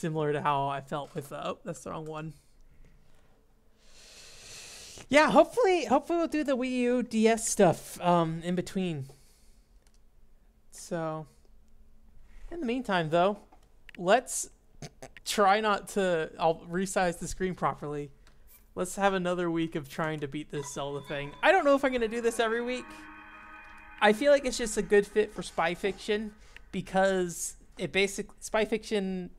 similar to how I felt with oh, that's the wrong one. Yeah, hopefully we'll do the Wii U DS stuff in between. So, in the meantime, though, let's try not to. I'll resize the screen properly. Let's have another week of trying to beat this Zelda thing. I don't know if I'm gonna do this every week. I feel like it's just a good fit for spy fiction because spy fiction.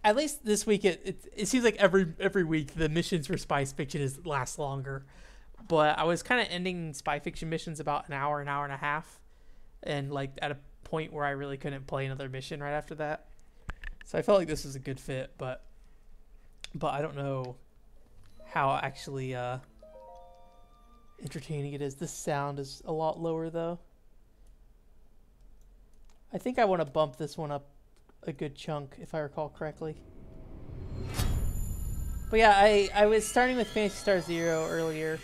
At least this week, it seems like every week the missions for spy fiction last longer. But I was kind of ending spy fiction missions about an hour and a half, and like at a point where I really couldn't play another mission right after that. So I felt like this was a good fit, but I don't know how actually entertaining it is. This sound is a lot lower though. I think I want to bump this one up a good chunk, if I recall correctly. But yeah, I was starting with Phantasy Star Zero earlier.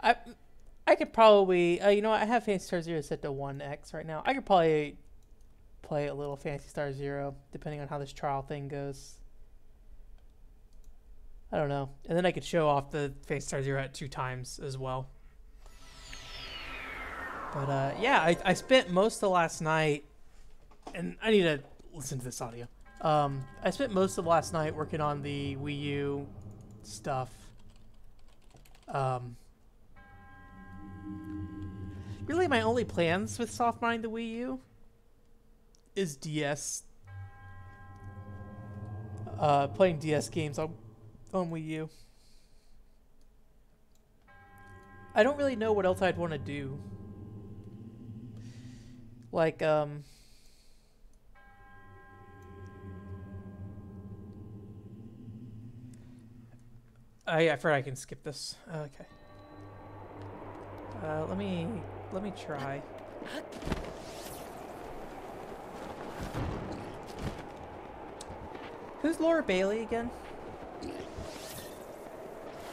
I could probably you know what, I have Phantasy Star Zero set to 1x right now. I could probably play a little Phantasy Star Zero depending on how this trial thing goes. I don't know. And then I could show off the Phantasy Star Zero at 2 times as well. But yeah, I spent most of last night, and I need to listen to this audio. I spent most of last night working on the Wii U stuff. Really, my only plans with soft mining the Wii U is DS. Playing DS games on Wii U. I don't really know what else I'd want to do. Like, I forgot I can skip this. Okay. Let me try. Who's Laura Bailey again?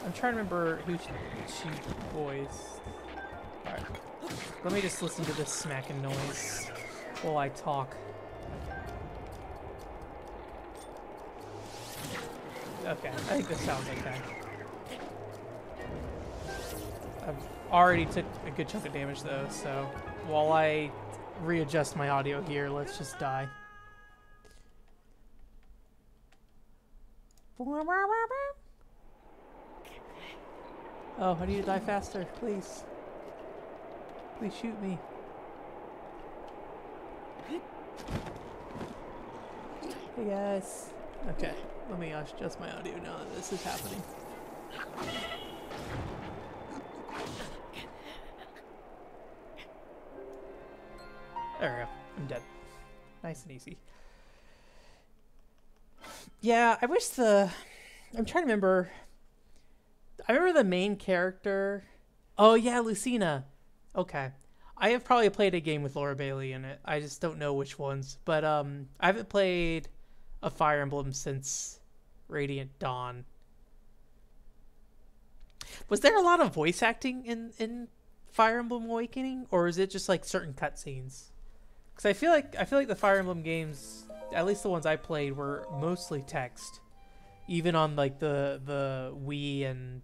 I'm trying to remember who she voiced. Alright. Let me just listen to this smacking noise while I talk. Okay, I think this sounds okay. I've already took a good chunk of damage though, so while I readjust my audio here, let's just die. Oh, I need to die faster, please. Please shoot me. Hey guys. Okay, let me adjust my audio now that this is happening. There we go. I'm dead. Nice and easy. Yeah, I wish I'm trying to remember. I remember the main character. Oh yeah, Lucina. Okay. I have probably played a game with Laura Bailey in it. I just don't know which ones. But I haven't played a Fire Emblem since Radiant Dawn. Was there a lot of voice acting in Fire Emblem Awakening, or is it just like certain cutscenes? Because I feel like the Fire Emblem games, at least the ones I played, were mostly text, even on like the Wii and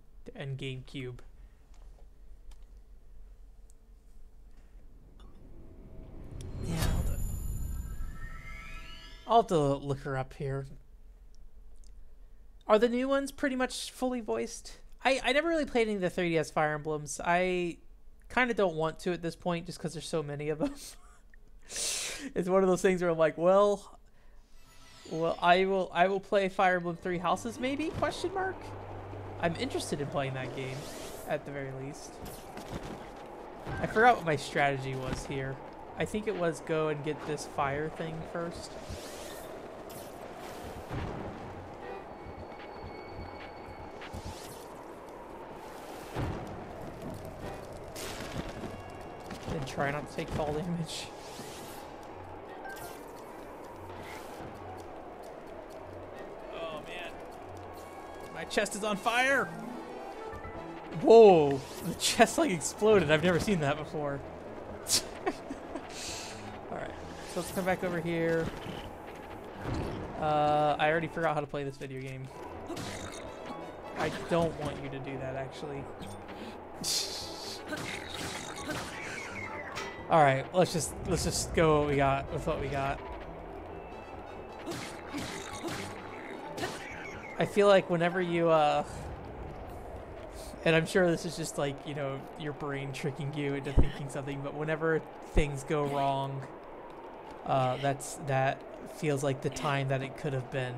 GameCube. Yeah, I'll have to look her up here. Are the new ones pretty much fully voiced? I never really played any of the 3DS Fire Emblems. I kind of don't want to at this point just because there's so many of them. It's one of those things where I'm like, well, I will play Fire Emblem 3 Houses maybe? Question mark. I'm interested in playing that game at the very least. I forgot what my strategy was here. I think it was go and get this fire thing first. And try not to take fall damage. Oh man. My chest is on fire! Whoa! The chest like exploded. I've never seen that before. Alright. So let's come back over here. I already forgot how to play this video game. I don't want you to do that, actually. All right, let's just go with what we got. I feel like whenever you and I'm sure this is just like, you know, your brain tricking you into thinking something, but whenever things go wrong, that feels like the time that it could have been.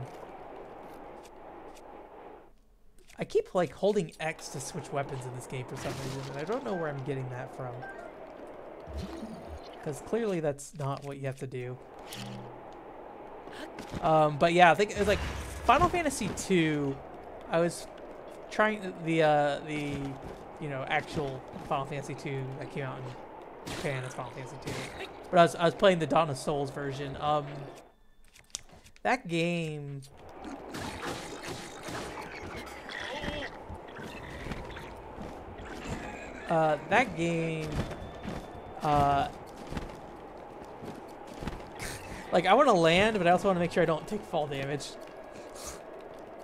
I keep like holding X to switch weapons in this game for some reason, and I don't know where I'm getting that from. Because clearly that's not what you have to do. But yeah, I think it was like Final Fantasy II. I was trying the you know, actual Final Fantasy II that came out in Japan as Final Fantasy II. But I was playing the Dawn of Souls version. That game. That game. Like, I want to land, but I also want to make sure I don't take fall damage.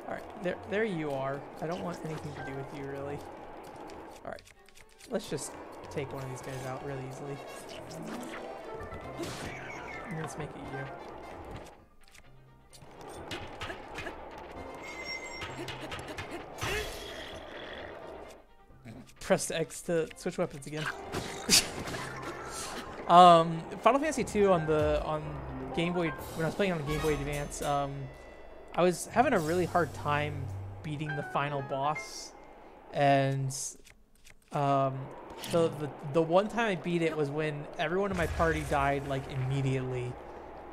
Alright, there you are. I don't want anything to do with you, really. Alright, let's just take one of these guys out really easily. And let's make it you. Press X to switch weapons again. Final Fantasy II on Game Boy, when I was playing on Game Boy Advance, I was having a really hard time beating the final boss, and the one time I beat it was when everyone in my party died like immediately,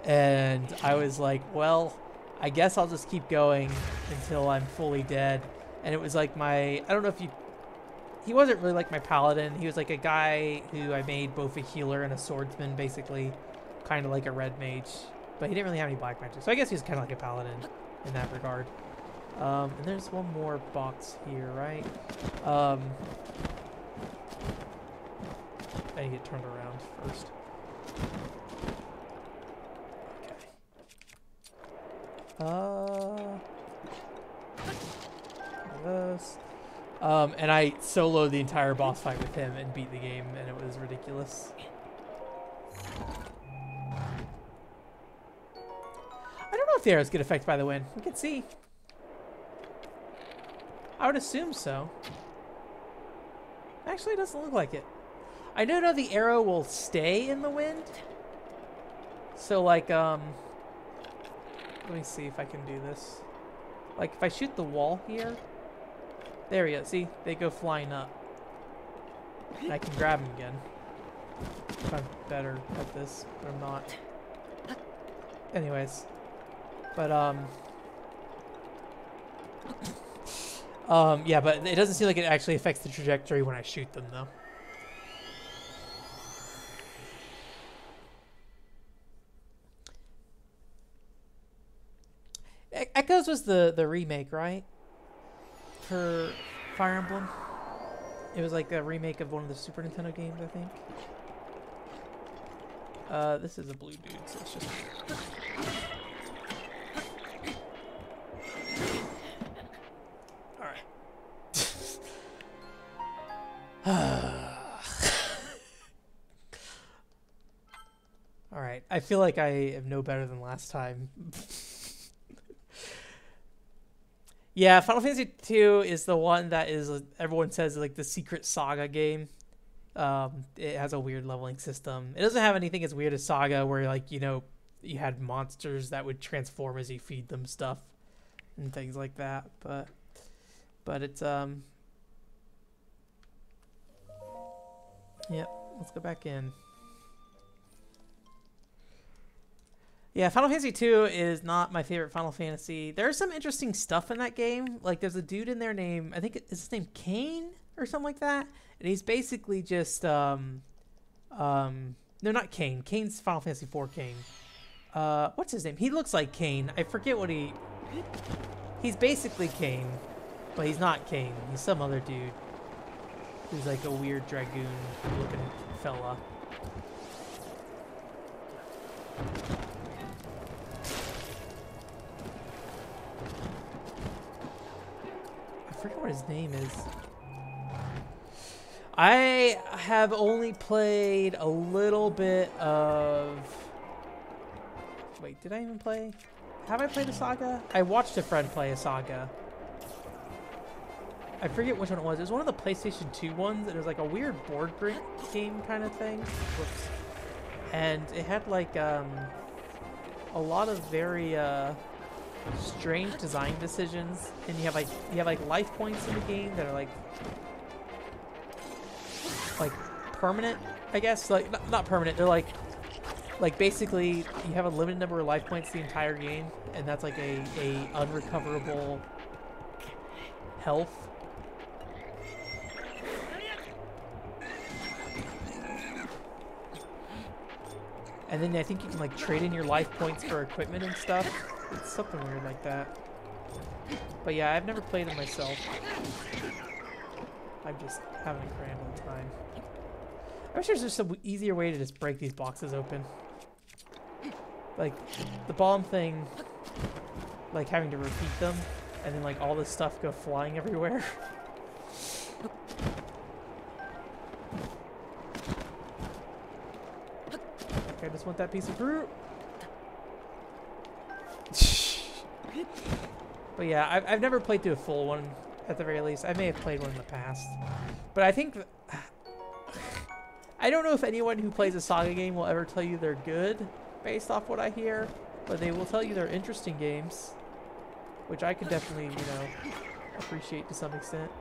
and I was like, well, I guess I'll just keep going until I'm fully dead. And it was like I don't know if he wasn't really like my paladin. He was like a guy who I made both a healer and a swordsman, basically, kind of like a red mage. But he didn't really have any black magic, so I guess he was kind of like a paladin in that regard. And there's one more box here, right? I need to get turned around first. Okay. This. And I soloed the entire boss fight with him and beat the game, and it was ridiculous. I don't know if the arrows get affected by the wind. We can see. I would assume so. Actually, it doesn't look like it. I do know the arrow will stay in the wind. So, like, let me see if I can do this. Like, if I shoot the wall here. There we go. See? They go flying up. And I can grab them again. If I'm better at this, but I'm not. Anyways. But, yeah, but it doesn't seem like it actually affects the trajectory when I shoot them, though. Echoes was the remake, right? For Fire Emblem. It was like a remake of one of the Super Nintendo games, I think. This is a blue dude, so it's just... Alright, I feel like I am no better than last time. Yeah, Final Fantasy II is the one that is, everyone says, like the secret Saga game. It has a weird leveling system. It doesn't have anything as weird as Saga, where, like, you know, you had monsters that would transform as you feed them stuff and things like that. But it's yep, let's go back in. Yeah, Final Fantasy II is not my favorite Final Fantasy. There's some interesting stuff in that game. Like, there's a dude in there named, I think, is his name Kane or something like that? And he's basically just, no, not Kane. Kane's Final Fantasy IV Kane. What's his name? He looks like Kane. I forget what he's basically Kane, but he's not Kane. He's some other dude who's like a weird dragoon-looking fella. forget what his name is. I have only played a little bit of... Wait, did I even play? Have I played a Saga? I watched a friend play a Saga. I forget which one it was. It was one of the PlayStation 2 ones. It was like a weird board game kind of thing. Whoops. And it had like a lot of very strange design decisions. And you have like life points in the game that are like permanent, I guess. Like not permanent. They're like basically you have a limited number of life points the entire game, and that's like a unrecoverable health. And then I think you can like trade in your life points for equipment and stuff. It's something weird like that. But yeah, I've never played it myself. I'm just having a grand old time. I wish there's just an easier way to just break these boxes open. Like, the bomb thing, like having to repeat them, and then like all this stuff go flying everywhere. I just want that piece of fruit. But yeah, I've never played through a full one, at the very least. I may have played one in the past. But I think... I don't know if anyone who plays a Saga game will ever tell you they're good, based off what I hear. But they will tell you they're interesting games. Which I could definitely, you know, appreciate to some extent.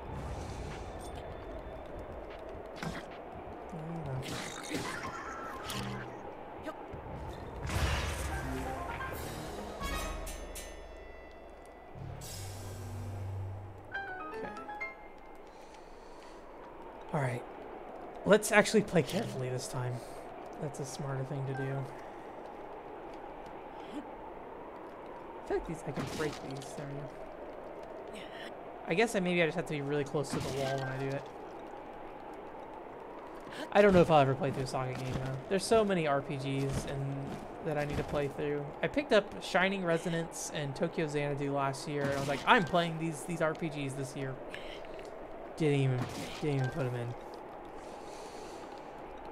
Alright, let's actually play carefully this time. That's a smarter thing to do. I feel like I can break these. There we go. I guess maybe I just have to be really close to the wall when I do it. I don't know if I'll ever play through a Saga game though. There's so many RPGs that I need to play through. I picked up Shining Resonance and Tokyo Xanadu last year, and I was like, I'm playing these RPGs this year. Didn't even put them in.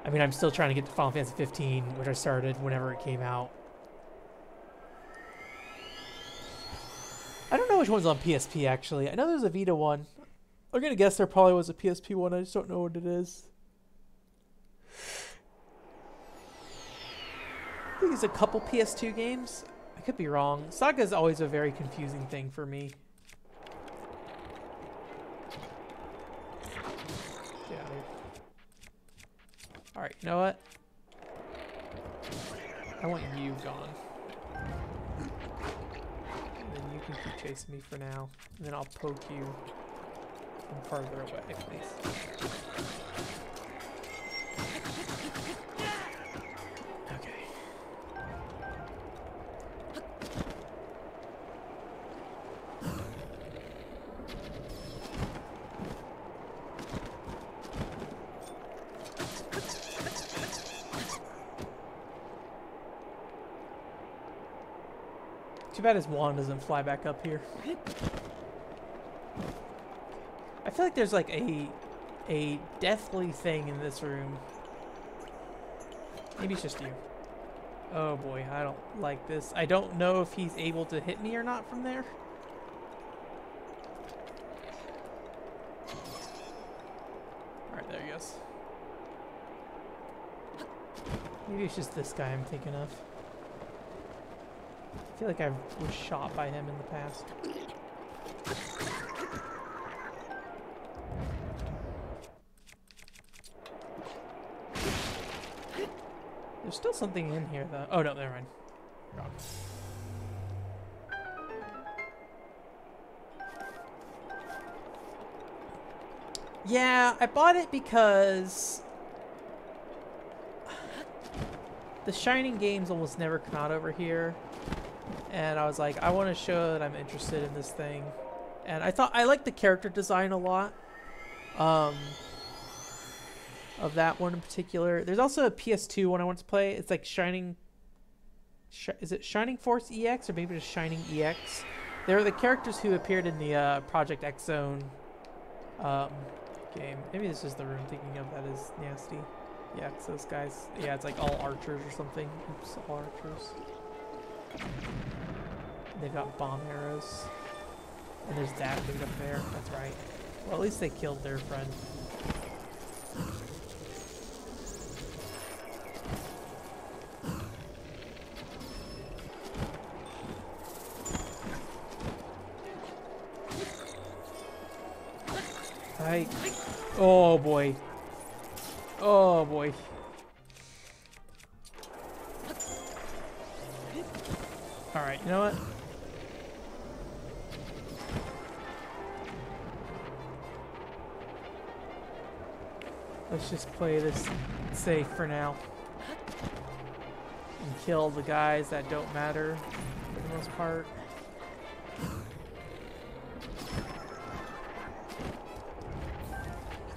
I mean, I'm still trying to get to Final Fantasy 15, which I started whenever it came out. I don't know which one's on PSP, actually. I know there's a Vita one. I'm gonna guess there probably was a PSP one. I just don't know what it is. I think there's a couple PS2 games. I could be wrong. Saga is always a very confusing thing for me. Alright, you know what? I want you gone. And then you can keep chasing me for now. And then I'll poke you from farther away, please. Okay. Too bad his wand doesn't fly back up here. I feel like there's like a deathly thing in this room. Maybe it's just you. Oh boy, I don't like this. I don't know if he's able to hit me or not from there. Alright, there he goes. Maybe it's just this guy I'm thinking of. I feel like I was shot by him in the past. There's still something in here, though. Oh, no, never mind. Wrong. Yeah, I bought it because the Shining games almost never come out over here. And I was like, I want to show that I'm interested in this thing. And I liked the character design a lot. Of that one in particular. There's also a PS2 one I want to play. It's like Shining... is it Shining Force EX or maybe just Shining EX? They're the characters who appeared in the Project X Zone um, game. Maybe this is the room thinking of that is nasty. Yeah, it's those guys. Yeah, it's like all archers or something. Oops, all archers. They've got bomb arrows. And there's that dude up there. That's right. Well, at least they killed their friend. Right. Oh boy. Oh boy. Alright, you know what? Let's just play this safe for now. And kill the guys that don't matter for the most part.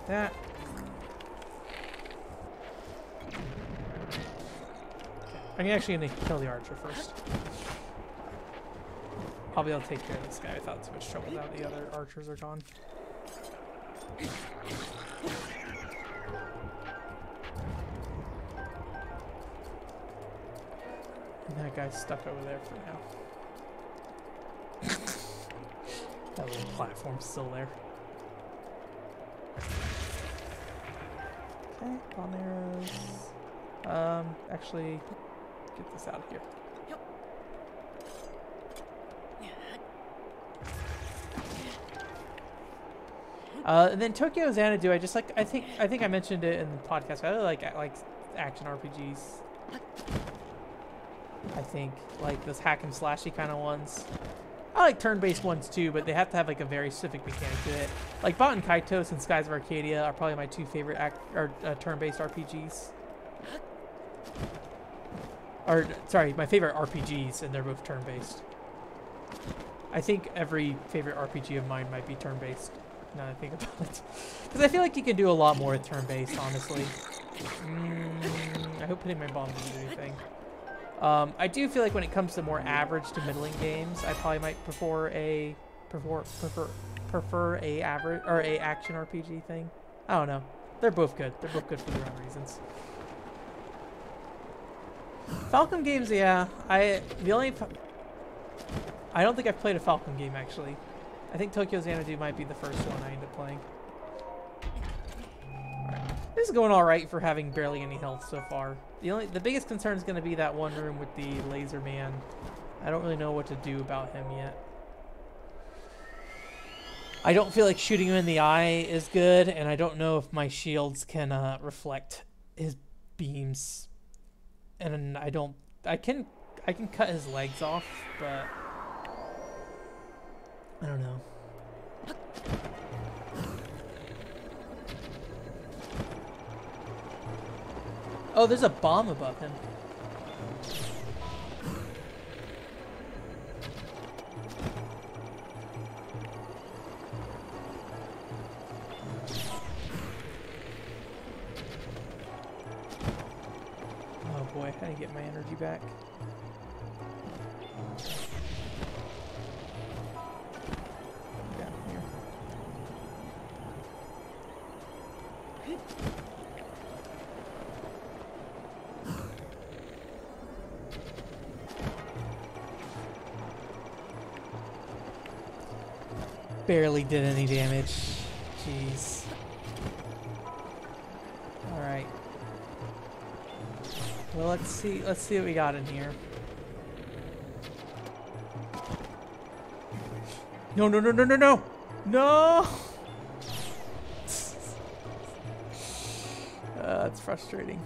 That. I'm actually gonna kill the archer first. I'll be able to take care of this guy without too much trouble now the other archers are gone. And that guy's stuck over there for now. That little platform's still there. Okay, bomb arrows. Actually, get this out of here. And then Tokyo Xanadu, I think I mentioned it in the podcast. I really like action RPGs. I think like those hack and slashy kind of ones. I like turn-based ones too, but they have to have like a very specific mechanic to it. Like Baten Kaitos and Skies of Arcadia are probably my two favorite turn-based RPGs. Or sorry, my favorite RPGs, and they're both turn-based. I think every favorite RPG of mine might be turn-based. Now that I think about it, because I feel like you can do a lot more with turn-based, honestly. I hope hitting my bomb doesn't do anything. I do feel like when it comes to more average to middling games, I probably might prefer a average or a action RPG thing. I don't know. They're both good. They're both good for their own reasons. Falcom games, yeah. I don't think I've played a Falcom game actually. I think Tokyo Xanadu might be the first one I end up playing. Alright. This is going alright for having barely any health so far. The biggest concern is going to be that one room with the laser man. I don't really know what to do about him yet. I don't feel like shooting him in the eye is good, and I don't know if my shields can reflect his beams. And I can cut his legs off, but I don't know. Oh, there's a bomb above him. Oh boy, how do I get my energy back? Down here. Barely did any damage. Jeez. Alright. Well, let's see what we got in here. No, no, no, no, no, no! No! That's frustrating.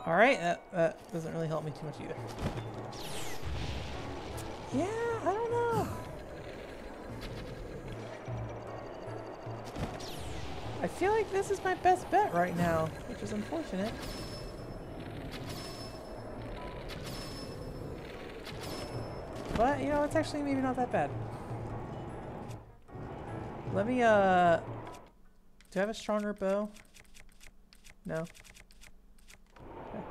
Alright, that doesn't really help me too much either. Yeah, I don't know. I feel like this is my best bet right now, which is unfortunate. But, you know, it's actually maybe not that bad. Let me, do I have a stronger bow? No. Okay.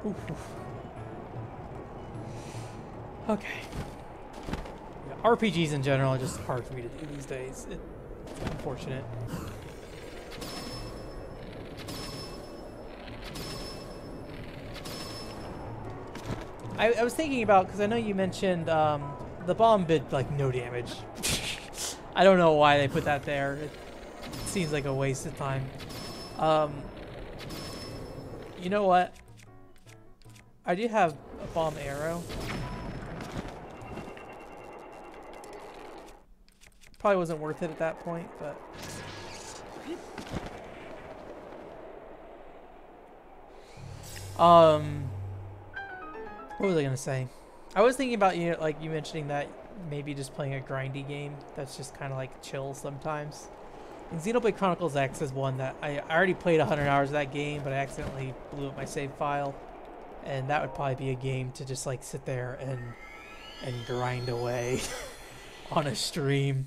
Oof, oof. Okay. Yeah, RPGs in general are just hard for me to do these days. It's unfortunate. I was thinking about, because I know you mentioned the bomb did like no damage. I don't know why they put that there. It seems like a waste of time. You know what? I do have a bomb arrow. Probably wasn't worth it at that point, but... What was I gonna say? I was thinking about you, like you mentioning that maybe just playing a grindy game that's just kind of like chill sometimes. And Xenoblade Chronicles X is one that I already played 100 hours of that game, but I accidentally blew up my save file, and that would probably be a game to just like sit there and grind away on a stream,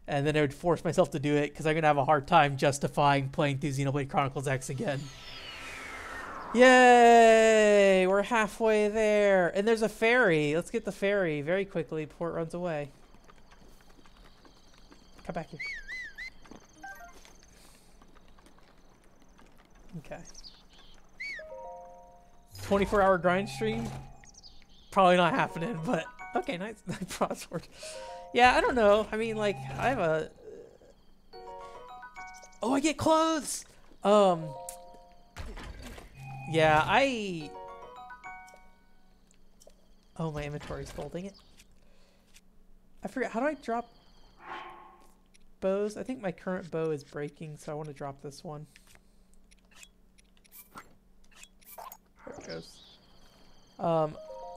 and then I would force myself to do it because I'm gonna have a hard time justifying playing through Xenoblade Chronicles X again. Yay! We're halfway there. And there's a ferry. Let's get the ferry very quickly before it runs away. Come back here. Okay. 24-hour grind stream? Probably not happening, but... Okay, nice. Broadsword. Yeah, I don't know. I mean, like, I have a... Oh, I get clothes! Yeah, Oh, my inventory's full, dang it. I forget, how do I drop bows? I think my current bow is breaking, so I want to drop this one. There it goes.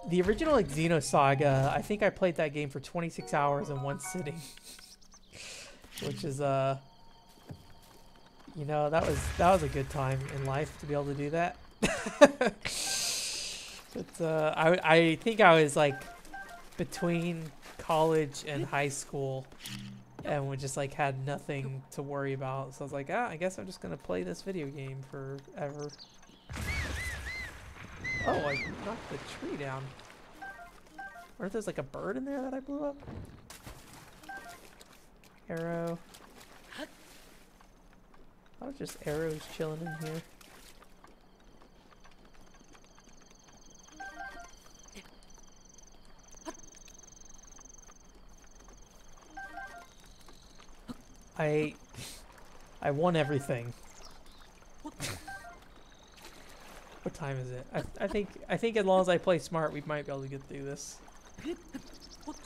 The original like, Xenosaga, I think I played that game for 26 hours in one sitting. Which is, you know, that was a good time in life to be able to do that. But I think I was like between college and high school, and we just like had nothing to worry about. So I was like, I guess I'm just gonna play this video game forever. Oh, I knocked the tree down. Or if there's like a bird in there that I blew up. Arrow. I was just arrows chilling in here. I won everything. What time is it? I think as long as I play smart, we might be able to get through this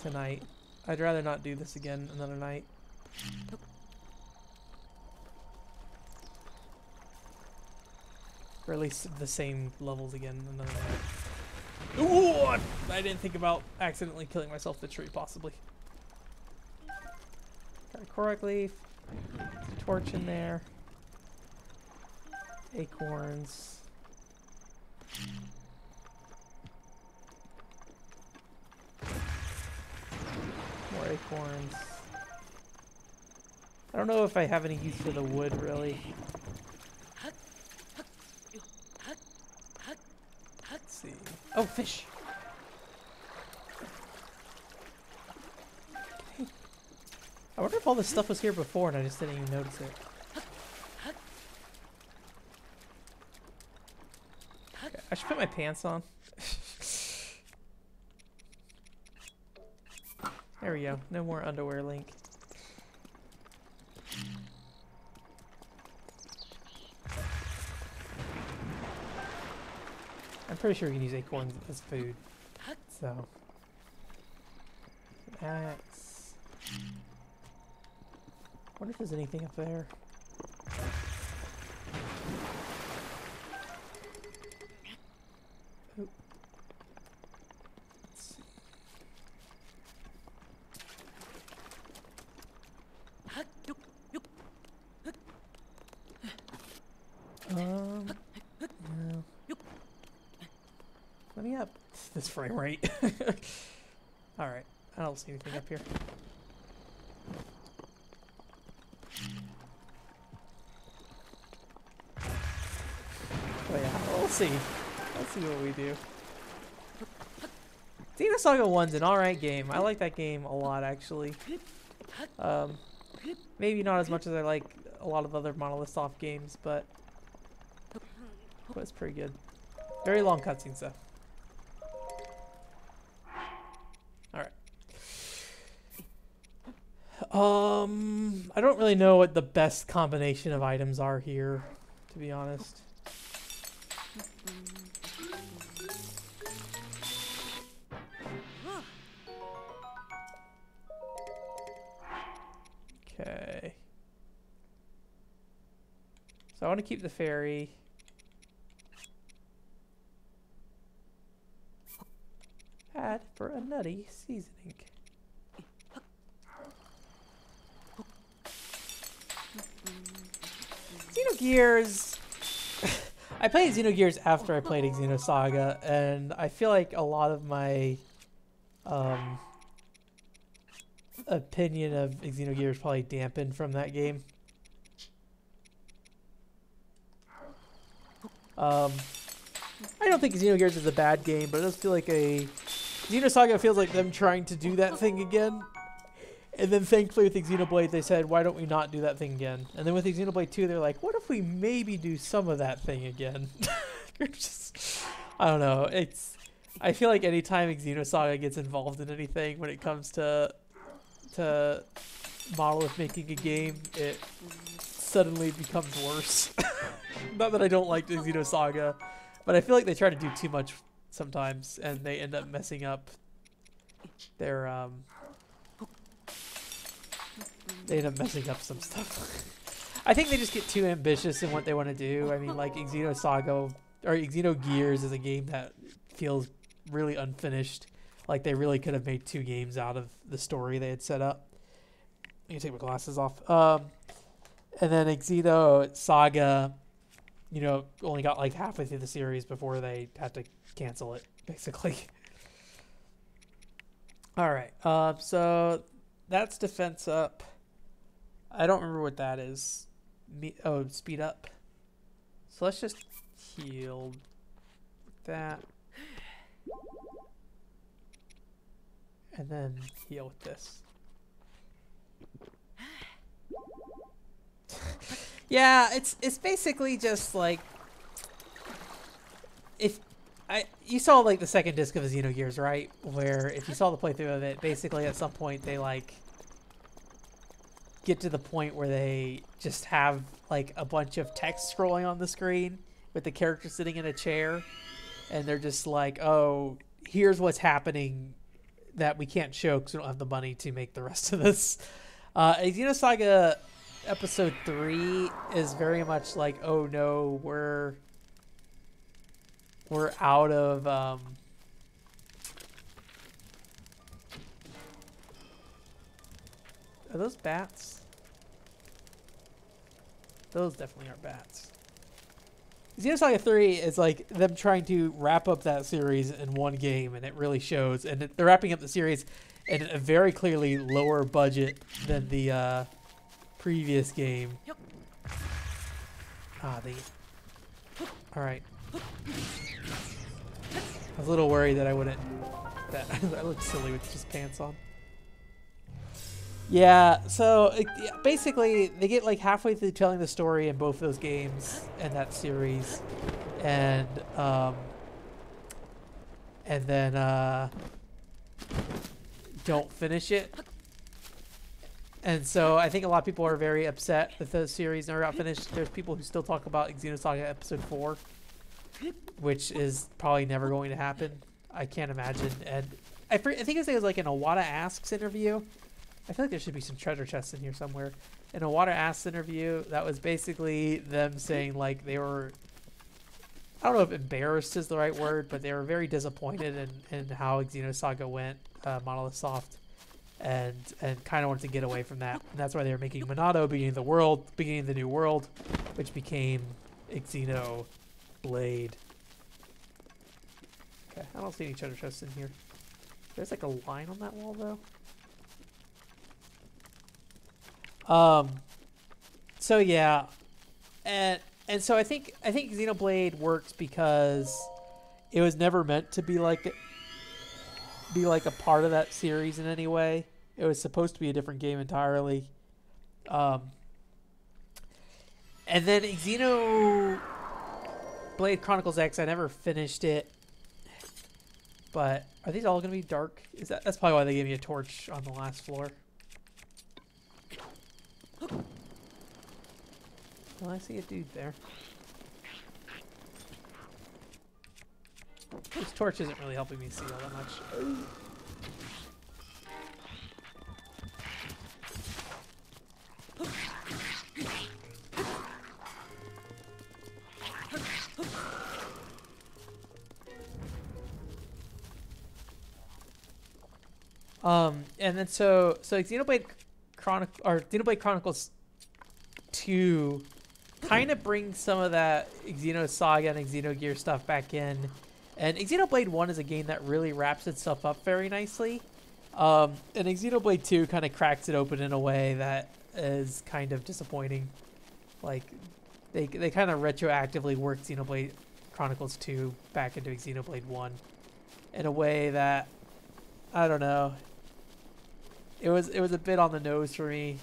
tonight. I'd rather not do this again another night. Or at least the same levels again another night. Ooh! I didn't think about accidentally killing myself with the tree, possibly. Got a korok leaf. Torch in there. Acorns. More acorns. I don't know if I have any use for the wood, really. Let's see. Oh, fish! Okay. I wonder if all this stuff was here before and I just didn't even notice it. Okay, I should put my pants on. There we go. No more underwear link. I'm pretty sure we can use acorns as food. So. Axe. Wonder if there's anything up there. Oh. Let's see. Let me up. This frame rate. Alright. I don't see anything up here. Oh yeah, we'll see. Let's see what we do. Xenosaga 1's an alright game. I like that game a lot, actually. Maybe not as much as I like a lot of other Monolith Soft games, but it's pretty good. Very long cutscenes, though. Alright. I don't really know what the best combination of items are here, to be honest. Okay. So I want to keep the fairy. Add for a nutty seasoning. Xenogears. I played Xenogears after I played Xenosaga, and I feel like a lot of my opinion of Xenogears probably dampened from that game. I don't think Xenogears is a bad game, but it does feel like Xenosaga feels like them trying to do that thing again. And then thankfully with Xenoblade they said, why don't we not do that thing again? And then with Xenoblade 2 they're like, what if we maybe do some of that thing again? I don't know. I feel like anytime Xenosaga gets involved in anything when it comes to Monolith making a game, it suddenly becomes worse. Not that I don't like the Xenosaga, but I feel like they try to do too much sometimes and they end up messing up their some stuff. I think they just get too ambitious in what they want to do. I mean, like Xenosaga or Xenogears is a game that feels really unfinished. Like they really could have made 2 games out of the story they had set up. Let me take my glasses off. And then Xenosaga, you know, only got like halfway through the series before they had to cancel it, basically. All right. So that's defense up. I don't remember what that is. Oh, speed up. So let's just heal with that. And then heal with this. Yeah, it's basically just like you saw like the second disc of Xenogears, right? Where if you saw the playthrough of it, basically at some point they like get to the point where they just have like a bunch of text scrolling on the screen with the character sitting in a chair, and they're just like, oh, here's what's happening that we can't show because we don't have the money to make the rest of this. Xenosaga Episode 3 is very much like, oh no, we're out of are those bats? Those definitely are bats. Xenosaga 3 is like them trying to wrap up that series in one game, and it really shows. And they're wrapping up the series at a very clearly lower budget than the previous game. All right. I was a little worried that I wouldn't. That I look silly with just pants on. Yeah, so basically they get like halfway through telling the story in both those games and that series, and then don't finish it. And so I think a lot of people are very upset that the series never got finished. There's people who still talk about Xenosaga Episode 4, which is probably never going to happen. I can't imagine. And I think it was like an Iwata Asks interview. I feel like there should be some treasure chests in here somewhere. In a Iwata Asks interview, that was basically them saying like they were, I don't know if embarrassed is the right word, but they were very disappointed in how Xenosaga went, Monolith Soft, and kind of wanted to get away from that. And that's why they were making Monado, beginning of the new world, which became Xenoblade. Okay, I don't see any treasure chests in here. There's like a line on that wall though. So yeah, and so I think Xenoblade works because it was never meant to be like a part of that series in any way. It was supposed to be a different game entirely. And then Xenoblade Chronicles X, I never finished it. But are these all gonna be dark? That's probably why they gave me a torch on the last floor. Well, I see a dude there. This torch isn't really helping me see all that much. And then so Xenoblade Chronicles 2 kind of brings some of that Xenosaga and Xenogear stuff back in. And Xenoblade 1 is a game that really wraps itself up very nicely. And Xenoblade 2 kind of cracks it open in a way that is kind of disappointing. Like, they kind of retroactively work Xenoblade Chronicles 2 back into Xenoblade 1 in a way that, I don't know. It was a bit on the nose for me.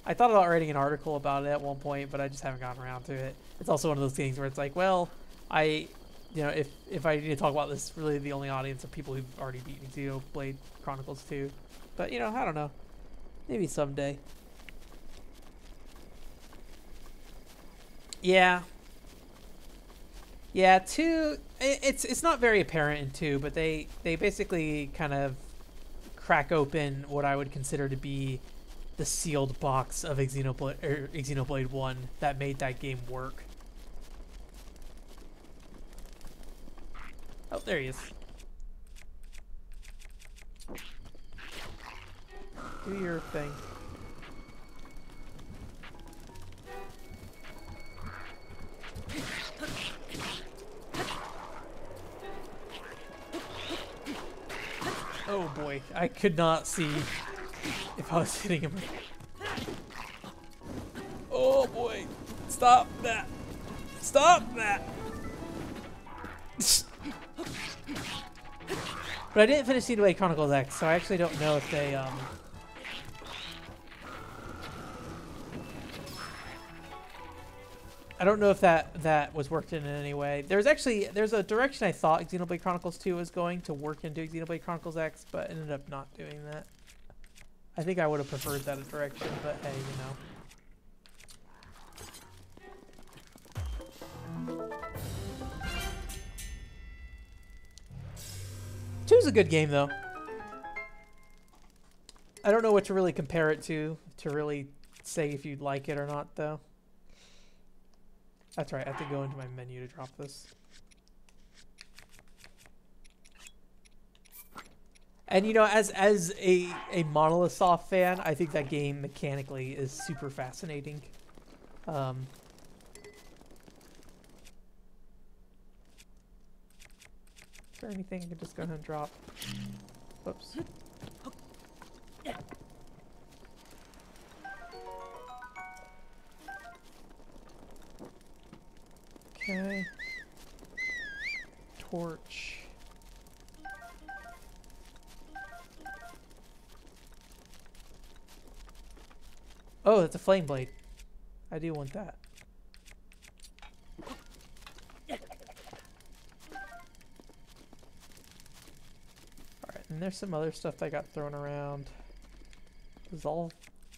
I thought about writing an article about it at one point, but I just haven't gotten around to it. It's also one of those things where it's like, well, if I need to talk about this, really the only audience of people who've already beaten Xenoblade Chronicles 2. But, I don't know. Maybe someday. Yeah. Yeah, 2, it's not very apparent in 2, but they basically kind of crack open what I would consider to be the sealed box of Xenoblade 1 that made that game work. Oh, there he is. Do your thing. Oh boy, I could not see if I was hitting him. Oh boy, stop that. Stop that. But I didn't finish Xenoblade Chronicles X, so I actually don't know if they, I don't know if that was worked in any way. There's a direction I thought Xenoblade Chronicles 2 was going to work into Xenoblade Chronicles X, but ended up not doing that. I think I would have preferred that direction, but hey, Two's a good game though. I don't know what to really compare it to really say if you'd like it or not though. That's right, I have to go into my menu to drop this. And as a Monolith Soft fan, I think that game mechanically is super fascinating. Is there anything I can just go ahead and drop? Whoops. Okay. Torch. Oh, that's a flame blade. I do want that. Alright, and there's some other stuff that got thrown around. Dissolve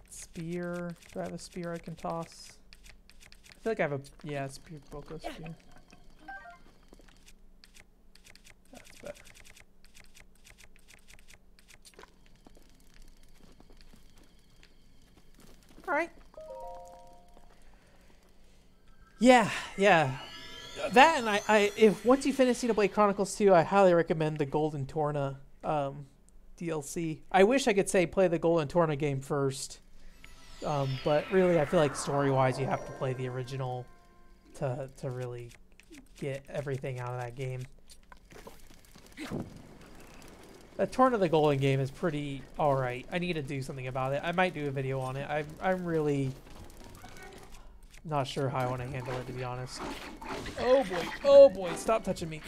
spear. Do I have a spear I can toss? I feel like I have a spear, Boko spear. That's better. Alright. Yeah. That and if once you finish Xenoblade Chronicles 2, I highly recommend the Golden Torna DLC. I wish I could say play the Golden Torna game first. But really, I feel like story-wise, you have to play the original to really get everything out of that game. The Torn of the Golden game is pretty alright. I need to do something about it. I might do a video on it. I'm really not sure how I want to handle it, to be honest. Oh boy. Oh boy. Stop touching me.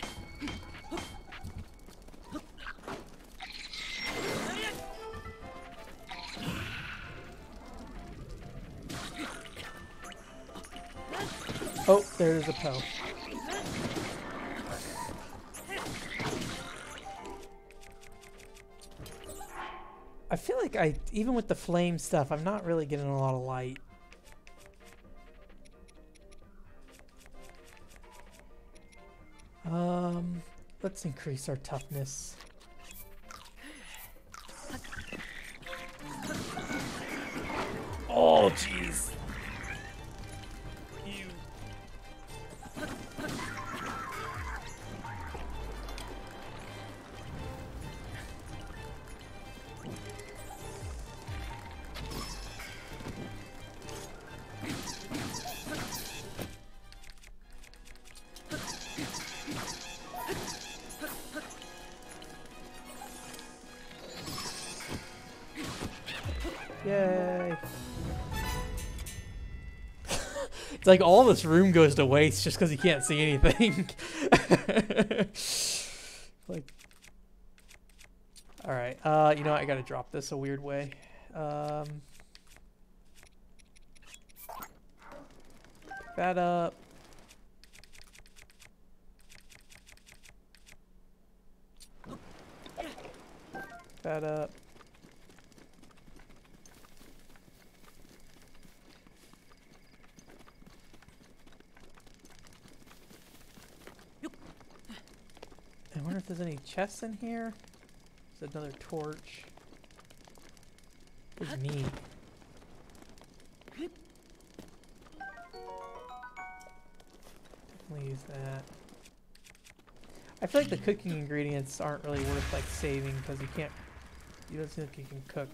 Oh, there's a Poe. I feel like even with the flame stuff, I'm not really getting a lot of light. Let's increase our toughness. Oh, jeez. You. Yay. It's like all this room goes to waste just because you can't see anything. Like, all right. You know what? I gotta drop this a weird way. That up. That up. I wonder if there's any chests in here. There's another torch. There's meat. Definitely use that. I feel like the cooking ingredients aren't really worth like saving because you can't. You don't think you can cook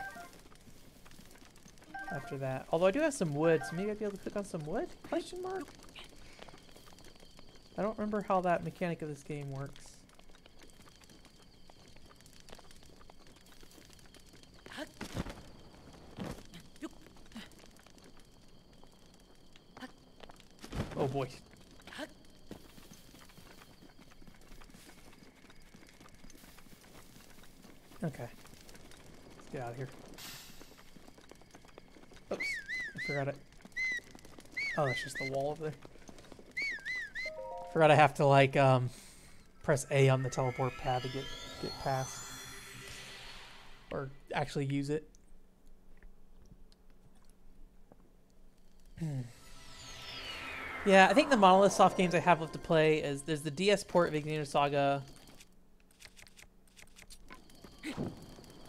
after that. Although I do have some wood, so maybe I'd be able to cook on some wood? Question mark. I don't remember how that mechanic of this game works. Oh boy. Okay. Let's get out of here. Oops. I forgot it. Oh, that's just the wall over there. Forgot I have to like press A on the teleport pad to get past. Or actually use it. Yeah, I think the Monolith Soft games I have left to play is there's the DS port of Ignition Saga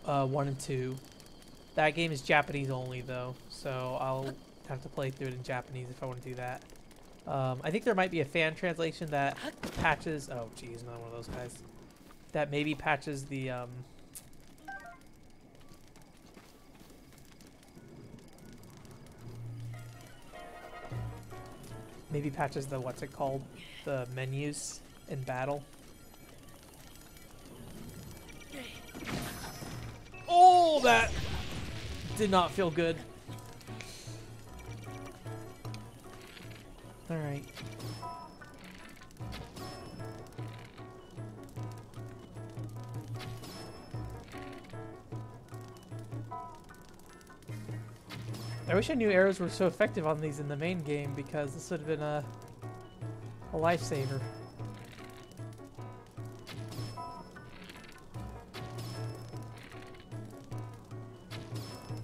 1 and 2. That game is Japanese only though, so I'll have to play through it in Japanese if I want to do that. I think there might be a fan translation that patches. Oh, geez, another one of those guys. That maybe patches the maybe patches the what's it called, the menus in battle. Oh, that did not feel good. All right. I wish I knew arrows were so effective on these in the main game because this would have been a lifesaver.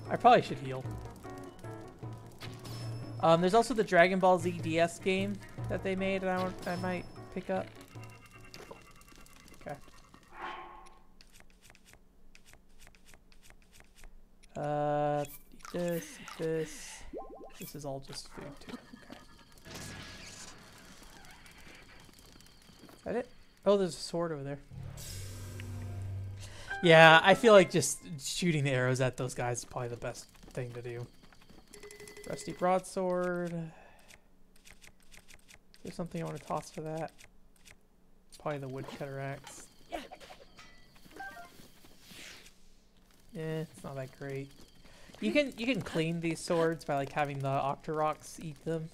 I probably should heal. There's also the Dragon Ball Z DS game that they made and I might pick up. Okay. This. This is all just food too. Okay. Is that it? Oh, there's a sword over there. Yeah, I feel like just shooting the arrows at those guys is probably the best thing to do. Rusty broadsword. There's something I want to toss for that. Probably the woodcutter axe. It's not that great. You can clean these swords by like having the Octoroks eat them.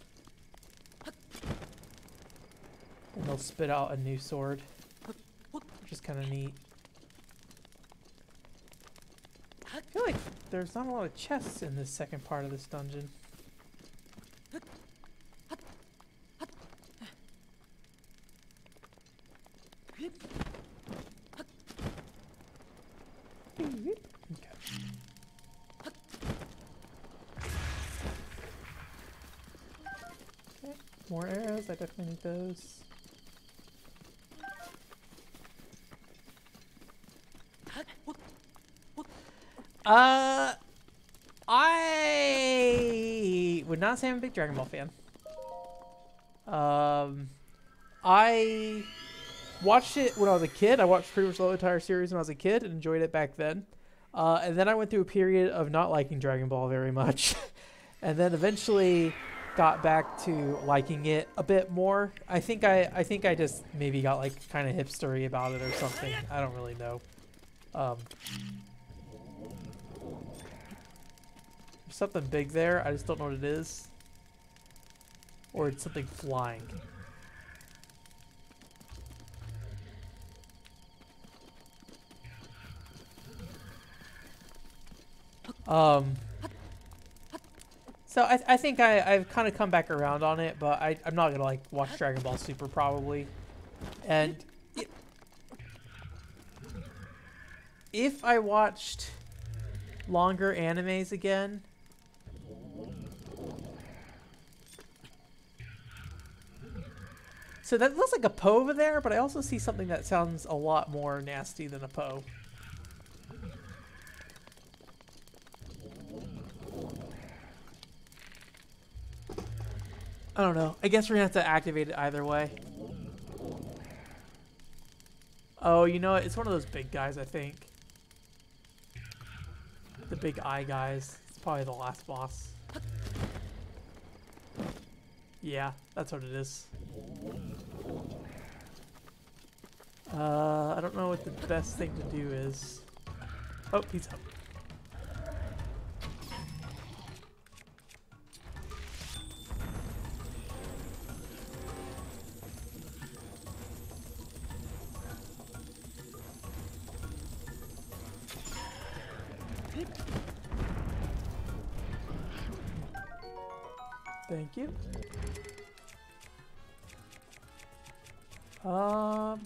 And they'll spit out a new sword. Which is kind of neat. I feel like there's not a lot of chests in this second part of this dungeon. Okay, more arrows. I definitely need those. I would not say I'm a big Dragon Ball fan. I watched it when I was a kid. I watched pretty much the entire series when I was a kid and enjoyed it back then. And then I went through a period of not liking Dragon Ball very much. And then eventually got back to liking it a bit more. I think I just maybe got like kind of hipstery about it or something. I don't really know. There's something big there. I just don't know what it is. Or it's something flying. So I think I've kind of come back around on it, but I'm not gonna like watch Dragon Ball Super probably. And if I watched longer animes again, so that looks like a Poe over there, but I also see something that sounds a lot more nasty than a Poe. I don't know. I guess we're gonna have to activate it either way. Oh, you know what? It's one of those big guys, I think. The big eye guys. It's probably the last boss. Yeah, that's what it is. I don't know what the best thing to do is. Oh, he's up. Thank you. Oh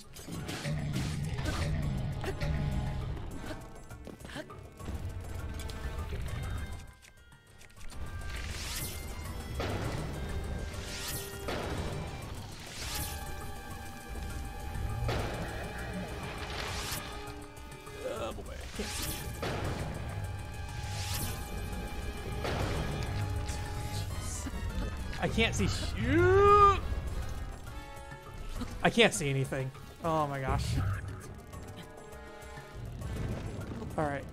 boy, I can't see. I can't see. Shoot! I can't see anything. Oh my gosh. All right.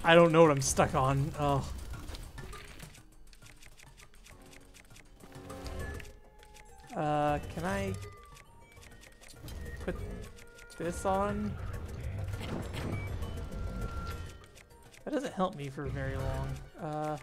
I don't know what I'm stuck on. Oh. Can I put this on? That doesn't help me for very long.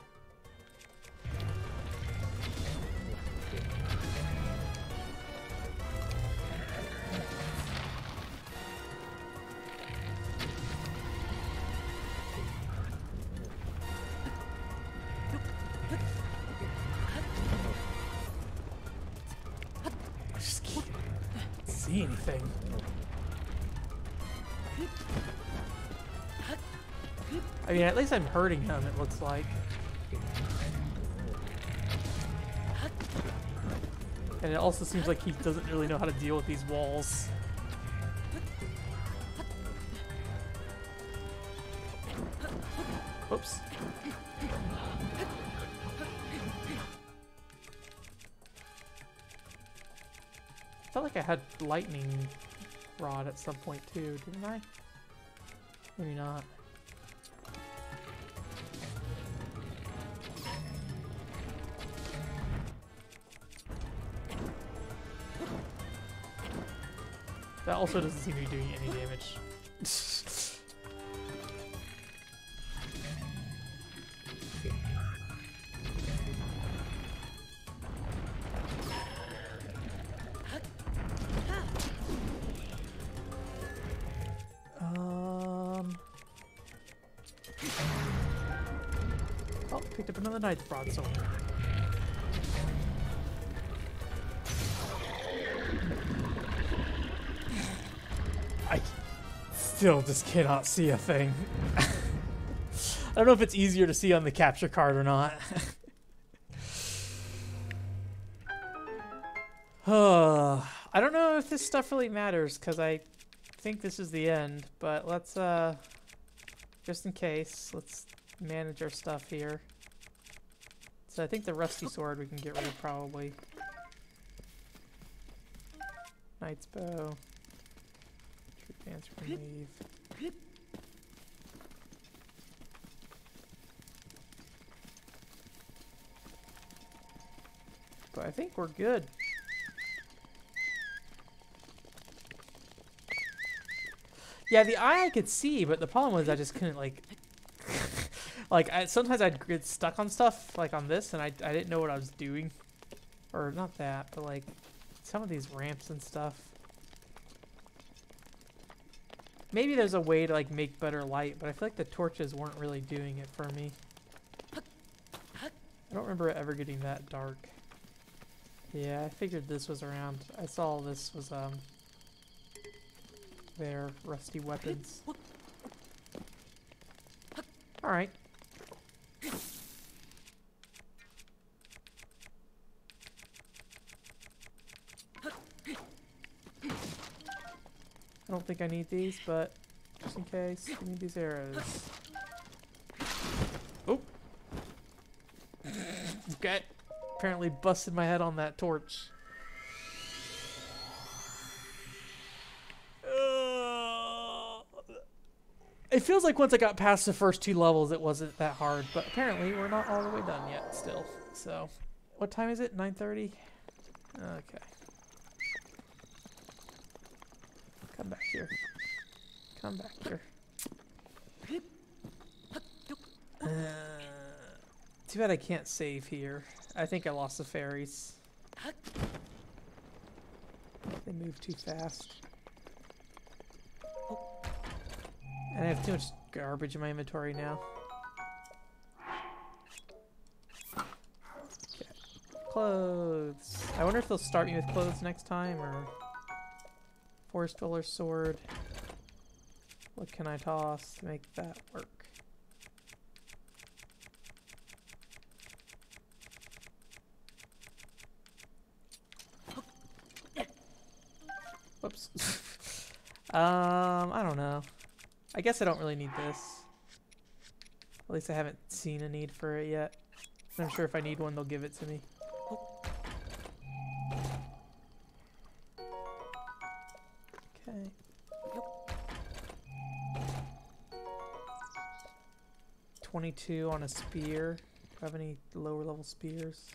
Anything. I mean, at least I'm hurting him, it looks like. And it also seems like he doesn't really know how to deal with these walls. Whoops. I felt like I had lightning rod at some point too, didn't I? Maybe not. That also doesn't seem to be doing any damage. Oh, picked up another Knight's Broadsword. I still just cannot see a thing. I don't know if it's easier to see on the capture card or not. I don't know if this stuff really matters, because I think this is the end, but let's, just in case, let's manage our stuff here. So I think the rusty sword we can get rid of probably. Knight's bow. Troop dance remove. But I think we're good. Yeah, the eye I could see, but the problem was I just couldn't, like... sometimes I'd get stuck on stuff, like on this, and I didn't know what I was doing. Or, not that, but, like, some of these ramps and stuff. Maybe there's a way to, like, make better light, but I feel like the torches weren't really doing it for me. I don't remember it ever getting that dark. Yeah, I figured this was around. I saw this was, their rusty weapons. Alright. I don't think I need these, but just in case, I need these arrows. Oh! Okay. Apparently busted my head on that torch. It feels like once I got past the first 2 levels, it wasn't that hard, but apparently we're not all the way done yet still. So, what time is it? 9:30? Okay. Come back here. Come back here. Too bad I can't save here. I think I lost the fairies. They move too fast. And I have too much garbage in my inventory now. Okay. Clothes. I wonder if they'll start me with clothes next time, or... Forest Dweller's sword. What can I toss to make that work? Whoops. I don't know. I guess I don't really need this. At least I haven't seen a need for it yet. I'm sure if I need one, they'll give it to me. Okay. 22 on a spear. Do I have any lower level spears?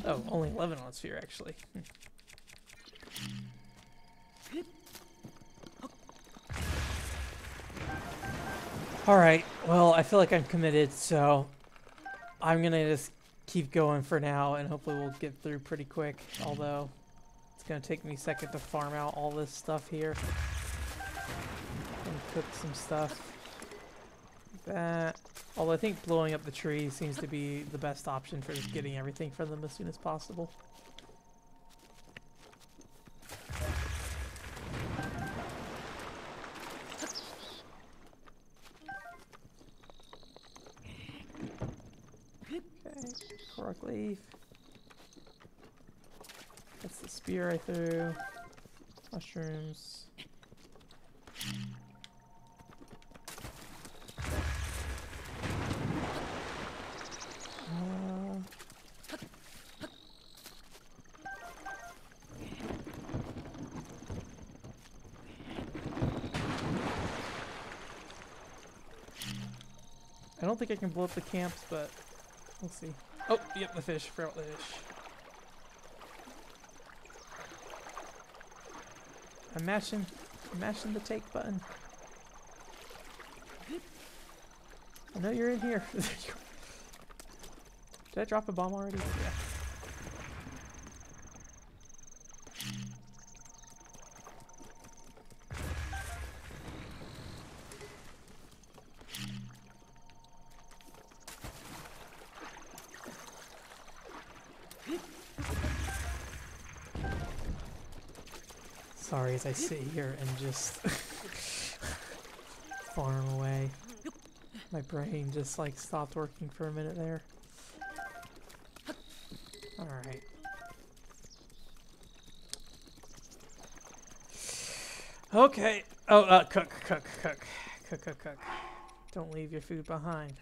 Oh, only 11 on a sphere, actually. Alright, well, I feel like I'm committed, so I'm gonna just keep going for now, and hopefully we'll get through pretty quick, although it's gonna take me a second to farm out all this stuff here. And cook some stuff. Like that. Although I think blowing up the tree seems to be the best option for just getting everything from them as soon as possible. Okay, cork leaf. That's the spear I threw. Mushrooms. I don't think I can blow up the camps, but we'll see. Oh, yep, the fish. Forgot about the fish. I'm mashing the take button. I know you're in here. Did I drop a bomb already? Yeah. Sorry as I sit here and just farm away. My brain just like stopped working for a minute there. Alright. Okay. Oh, cook. Don't leave your food behind.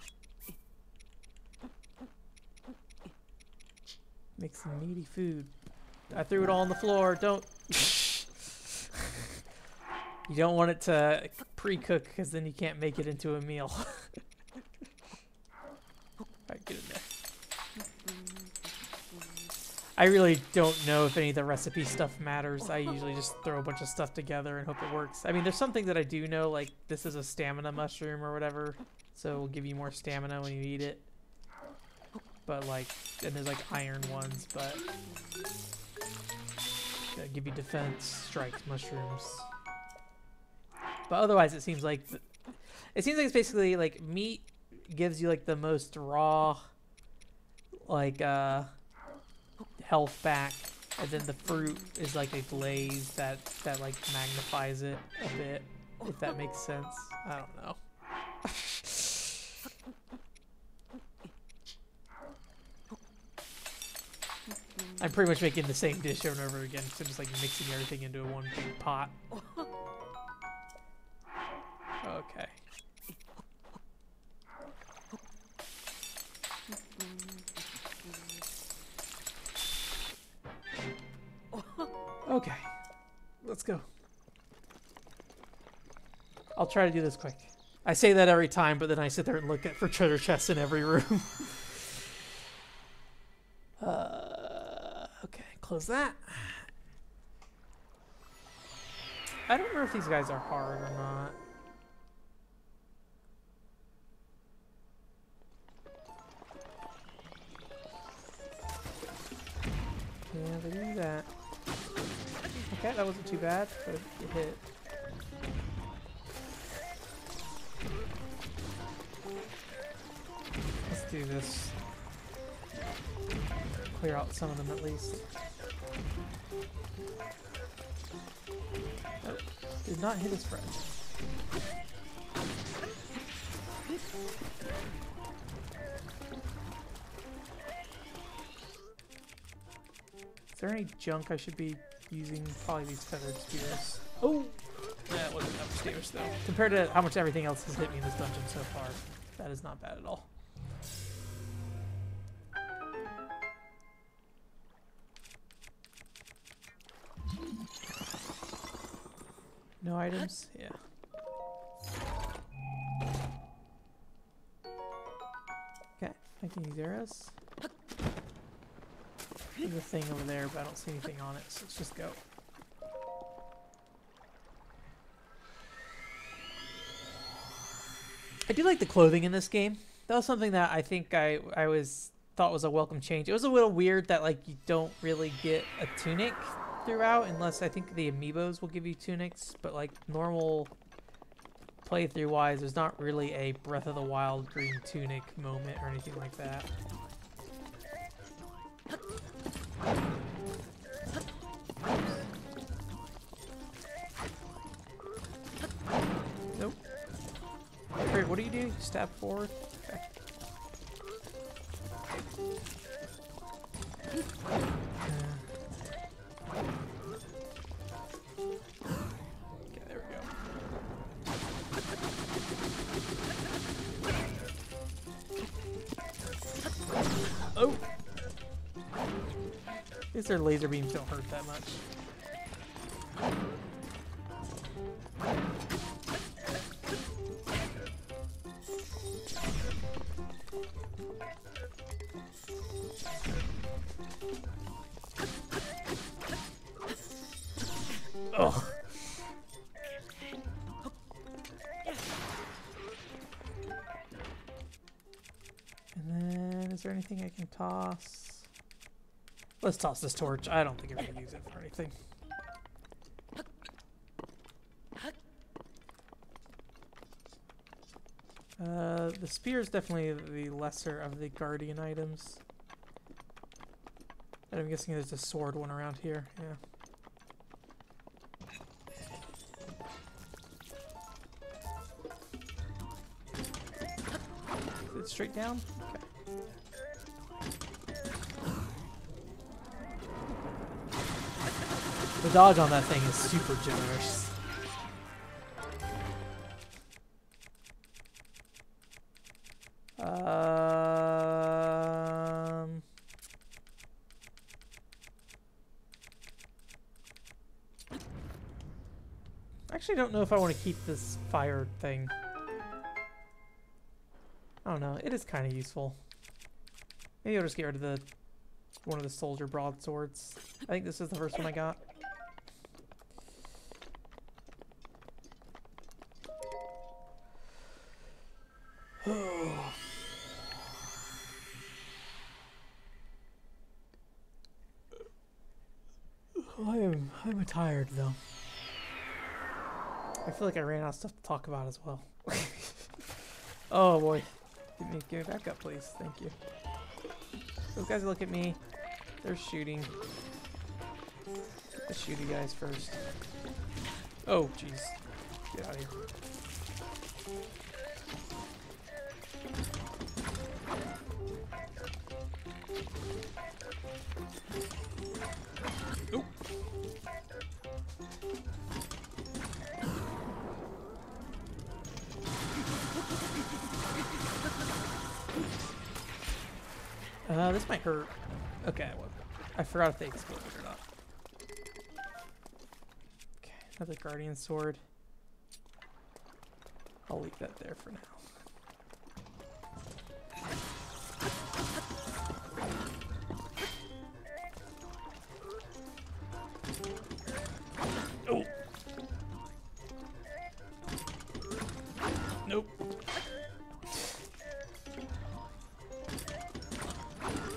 Make some meaty food. I threw it all on the floor. Don't. You don't want it to pre-cook because then you can't make it into a meal. Alright, get in there. I really don't know if any of the recipe stuff matters. I usually just throw a bunch of stuff together and hope it works. I mean, there's some things that I do know, like this is a stamina mushroom or whatever, so it'll give you more stamina when you eat it. But like, and there's like iron ones, but give you defense, strikes, mushrooms. But otherwise, it seems like it's basically like meat gives you like the most raw, like health back, and then the fruit is like a glaze that like magnifies it a bit, if that makes sense. I don't know. I'm pretty much making the same dish over and over again, so I'm just like mixing everything into one big pot. Okay. Okay. Let's go. I'll try to do this quick. I say that every time, but then I sit there and look for treasure chests in every room. Okay, close that. I don't know if these guys are hard or not. Yeah, they do that. Okay, that wasn't too bad, but it hit. Let's do this. Clear out some of them at least. Nope. Did not hit his friend. Is there any junk I should be using? Probably these feathered spears. Oh! That wasn't enough spears though. Compared to how much everything else has hit me in this dungeon so far, that is not bad at all. No items? Yeah. Okay, I can use arrows. There's a thing over there, but I don't see anything on it, so let's just go. I do like the clothing in this game. That was something that I think I thought was a welcome change. It was a little weird that like you don't really get a tunic throughout, unless I think the amiibos will give you tunics, but like normal playthrough wise, there's not really a Breath of the Wild green tunic moment or anything like that. Nope. Wait, what do you do? Stab forward? Okay. Okay, there we go. Oh! I guess their laser beams don't hurt that much. Ugh. And then, is there anything I can toss? Let's toss this torch. I don't think I'm going to use it for anything. The spear is definitely the lesser of the guardian items. And I'm guessing there's a sword one around here. Yeah. Is it straight down? Okay. The dodge on that thing is super generous. I actually don't know if I want to keep this fire thing. I don't know. It is kind of useful. Maybe I'll just get rid of one of the soldier broadswords. I think this is the first one I got. I'm tired though. I feel like I ran out of stuff to talk about as well. Oh boy. Give me back up, please. Thank you. Those guys look at me. They're shooting. Get the shooty guys first. Oh, jeez. Get out of here. Oh. This might hurt. Okay, well, I forgot if they exploded or not. Okay, another guardian sword. I'll leave that there for now. Oh! Nope.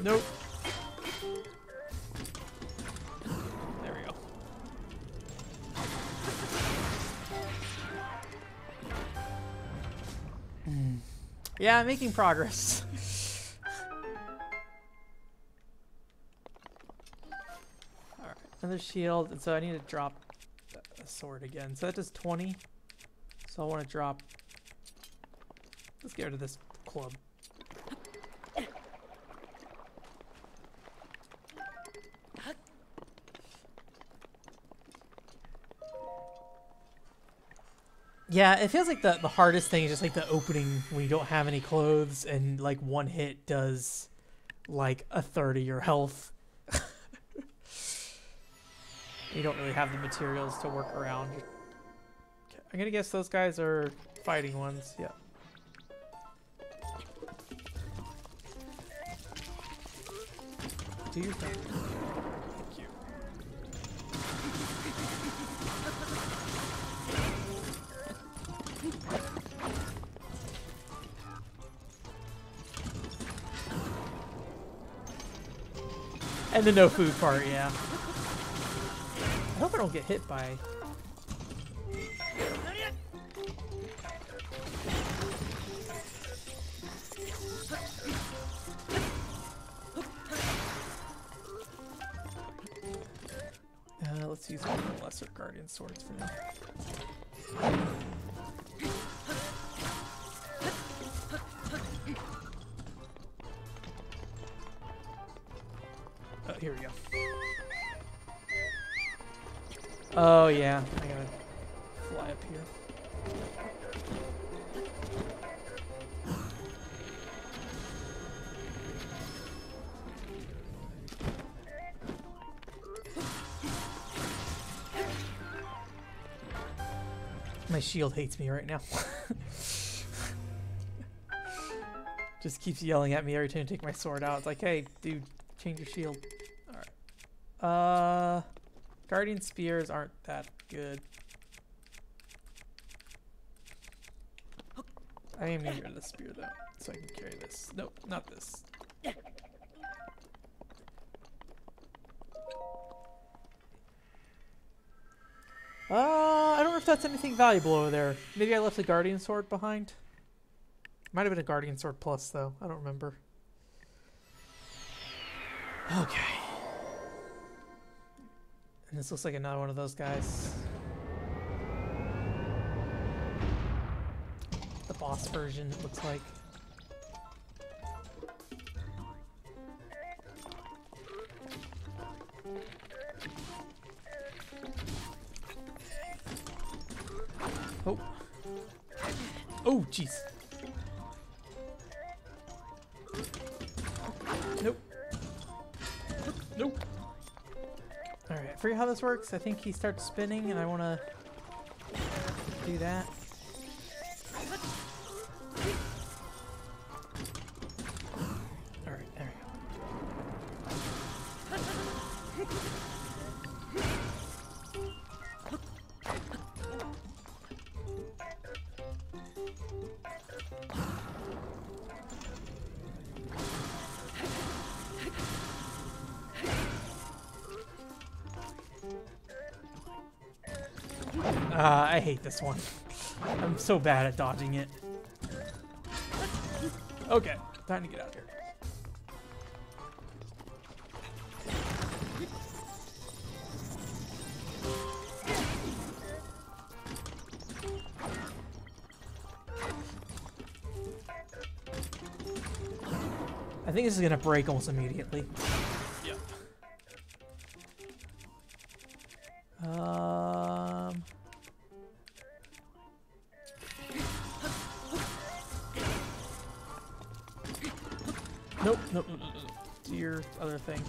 Nope. There we go. Yeah, I'm making progress. Alright, another shield, and so I need to drop a sword again. So that does 20. So I want to drop... Let's get rid of this club. Yeah, it feels like the hardest thing is just like the opening when you don't have any clothes and like one hit does like a third of your health. You don't really have the materials to work around. Okay, I'm gonna guess those guys are fighting ones. Yeah. Do your thing. Thank you. And the no food part, yeah. I hope I don't get hit by... let's use one of the lesser guardian swords for now. Oh, here we go. Oh yeah, I gotta fly up here. My shield hates me right now. Just keeps yelling at me every time I take my sword out. It's like, hey, dude, change your shield. Alright. Guardian spears aren't that good. I am near the spear though, so I can carry this. Nope, not this. I don't know if that's anything valuable over there. Maybe I left the Guardian Sword behind. Might have been a Guardian Sword Plus though. I don't remember. Okay. And this looks like another one of those guys. The boss version, it looks like. Oh. Oh, jeez. Nope. Nope. Alright, I forget how this works. I think he starts spinning and I want to do that. Alright, there we I hate this one. I'm so bad at dodging it. Okay, time to get out here. I think this is gonna break almost immediately. Yep. Nope, nope, nope, nope. Do your other thing.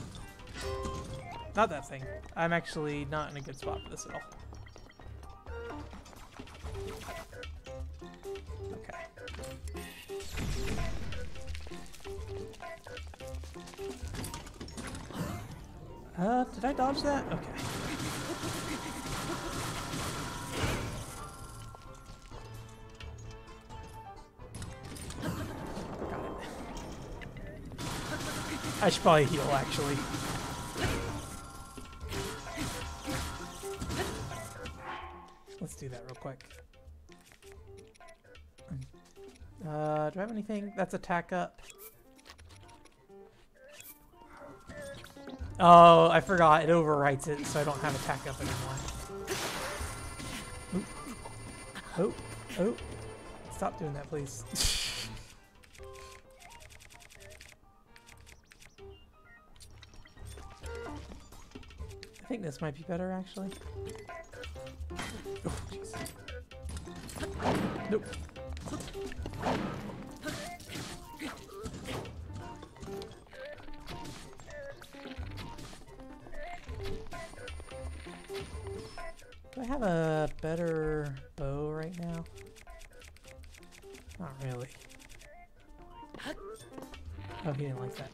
Not that thing. I'm actually not in a good spot for this at all. Okay. Did I dodge that? Okay. Got it. I should probably heal, actually. Let's do that real quick. Do I have anything? That's attack up. Oh, I forgot. It overwrites it, so I don't have attack up anymore. Oh, oh, oh. Stop doing that, please. I think this might be better, actually. Oh, jeez. Nope. Do I have a better bow right now? Not really. Oh, he didn't like that.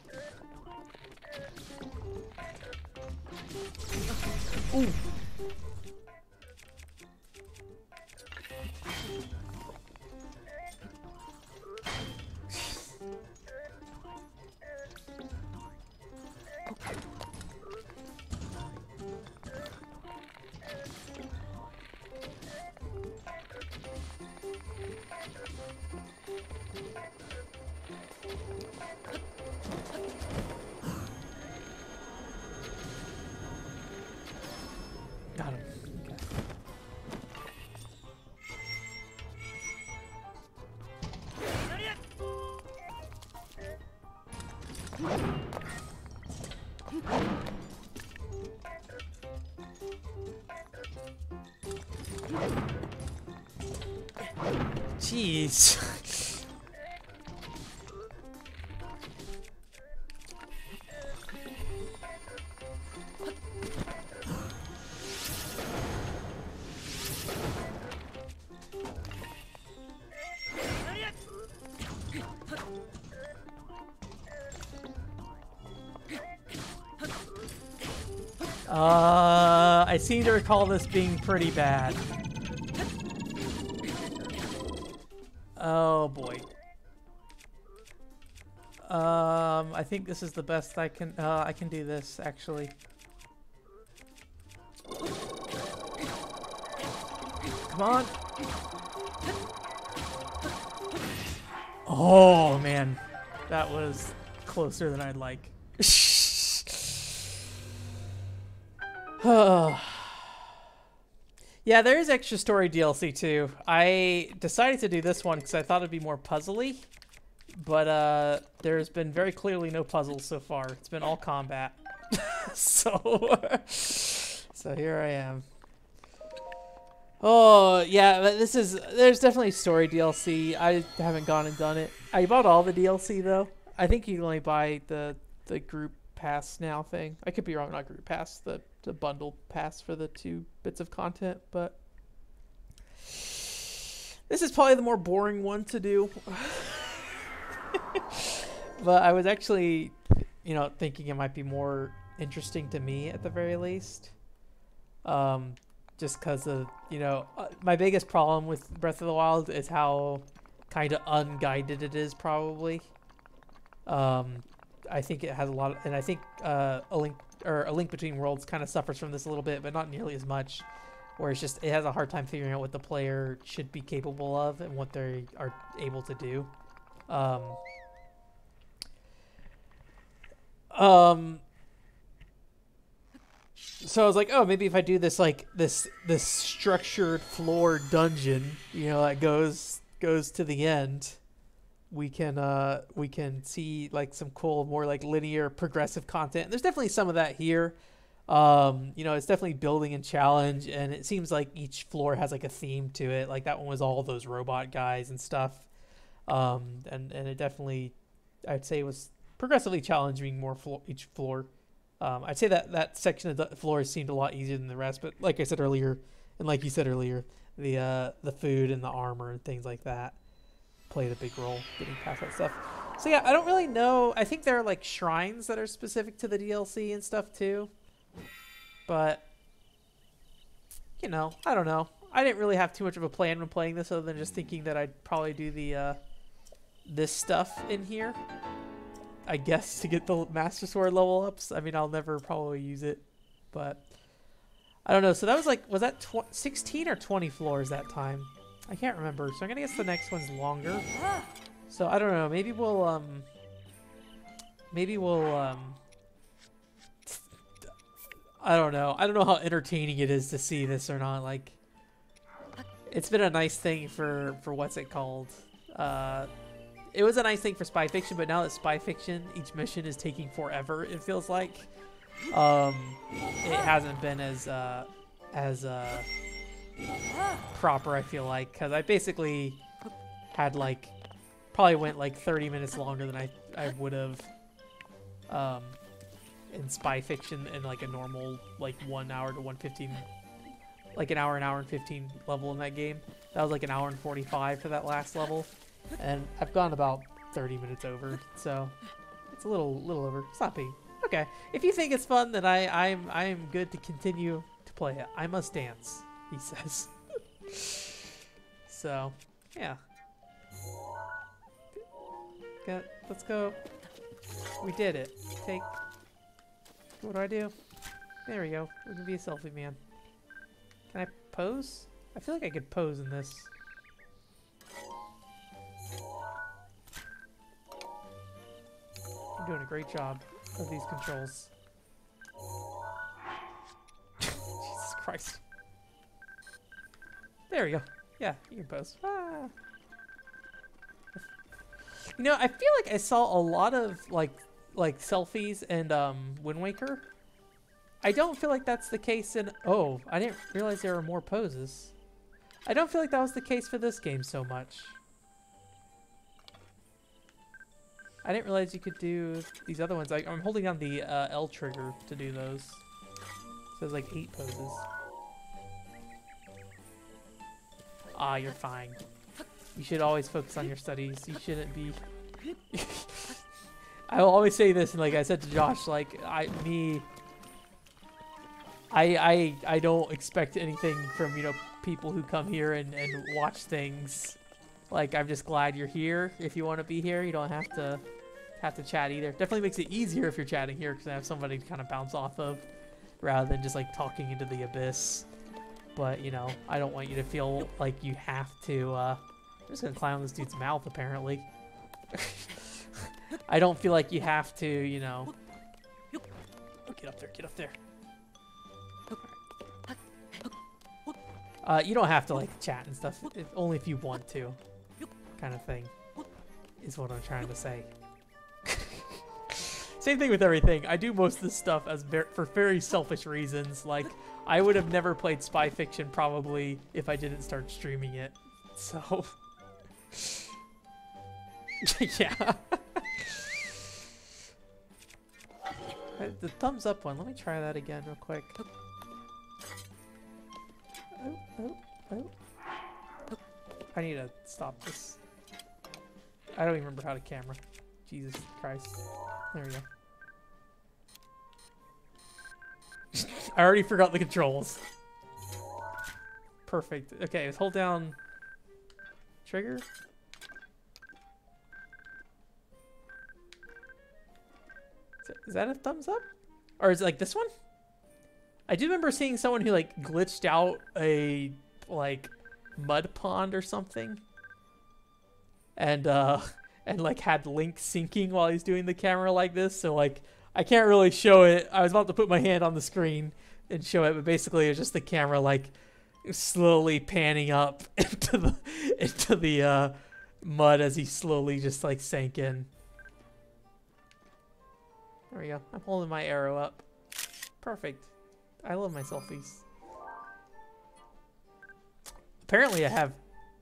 Ooh! Got him. Okay. Jeez. I seem to recall this being pretty bad. Oh boy. I think this is the best I can do this actually. Come on. Oh man, that was closer than I'd like. Yeah, there is extra story DLC too. I decided to do this one because I thought it'd be more puzzly, but there's been very clearly no puzzles so far. It's been all combat. so here I am. Oh yeah, but there's definitely story DLC. I haven't gone and done it. I bought all the DLC though. I think you can only buy the group pass now thing. I could be wrong, not group pass, the bundle pass for the 2 bits of content, but this is probably the more boring one to do. But I was actually, thinking it might be more interesting to me at the very least. Just because of, my biggest problem with Breath of the Wild is how kind of unguided it is, probably. I think it has a lot of, and I think A Link Between Worlds kind of suffers from this a little bit, but not nearly as much, where it has a hard time figuring out what the player should be capable of and what they are able to do. So I was like, oh, maybe if I do this this structured floor dungeon, that goes to the end, we can see like some cool, more like linear progressive content. And there's definitely some of that here. It's definitely building and challenge, and it seems like each floor has like a theme to it. Like that one was all those robot guys and stuff. And it definitely, I'd say, was progressively challenging each floor. I'd say that section of the floor seemed a lot easier than the rest, but like I said earlier, and like you said earlier, the food and the armor and things like that played a big role getting past that stuff. So yeah, I don't really know. I think there are like shrines that are specific to the DLC and stuff too, but I don't know. I didn't really have too much of a plan when playing this, other than just thinking that I'd probably do the this stuff in here, I guess, to get the Master Sword level ups. I mean, I'll never probably use it, but I don't know. So that was like, was that 16 or 20 floors that time? I can't remember. So I'm gonna guess the next one's longer. So I don't know. Maybe we'll I don't know. I don't know how entertaining it is to see this or not. Like, it's been a nice thing for what's it called? It was a nice thing for Spy Fiction, but now that Spy Fiction, each mission is taking forever, it feels like. It hasn't been as proper, I feel like, because I basically had like, probably went like 30 minutes longer than I would have in Spy Fiction in like a normal like 1 hour to 1:15, like an hour and 15 level in that game. That was like an hour and 45 for that last level. And I've gone about 30 minutes over, so it's a little over. It's not big. Okay, if you think it's fun, then I'm good to continue to play it. I must dance, he says. So, yeah. Let's go. We did it. What do I do? There we go. We can be a selfie man. Can I pose? I feel like I could pose in this. I'm doing a great job of these controls. Jesus Christ. There we go. Yeah, you can pose. Ah. I feel like I saw a lot of like selfies and Wind Waker. I don't feel like that's the case in... Oh, I didn't realize there were more poses. I don't feel like that was the case for this game so much. I didn't realize you could do these other ones. I'm holding on the L trigger to do those. So there's like 8 poses. Ah, you're fine. You should always focus on your studies. You shouldn't be... I will always say this, and like I said to Josh, like, I don't expect anything from, people who come here and watch things. Like, I'm just glad you're here. If you want to be here, you don't have to chat either. Definitely makes it easier if you're chatting here because I have somebody to kind of bounce off of rather than just like talking into the abyss. But, I don't want you to feel like you have to, I'm just gonna climb on this dude's mouth, apparently. I don't feel like you have to, get up there. You don't have to, like, chat and stuff, only if you want to, kind of thing, is what I'm trying to say. Same thing with everything. I do most of this stuff for very selfish reasons. Like, I would have never played Spy Fiction probably if I didn't start streaming it. So, yeah. The thumbs up one. Let me try that again real quick. Oh. I need to stop this. I don't even remember how to camera. Jesus Christ. There we go. I already forgot the controls. Perfect. Okay, let's hold down trigger. Is that a thumbs up? Or is it like this one? I do remember seeing someone who like glitched out a like mud pond or something. And like had Link sinking while he's doing the camera like this, so like I can't really show it. I was about to put my hand on the screen and show it, but basically it's just the camera like slowly panning up into the mud as he slowly just like sank in. There we go. I'm holding my arrow up. Perfect. I love my selfies. Apparently I have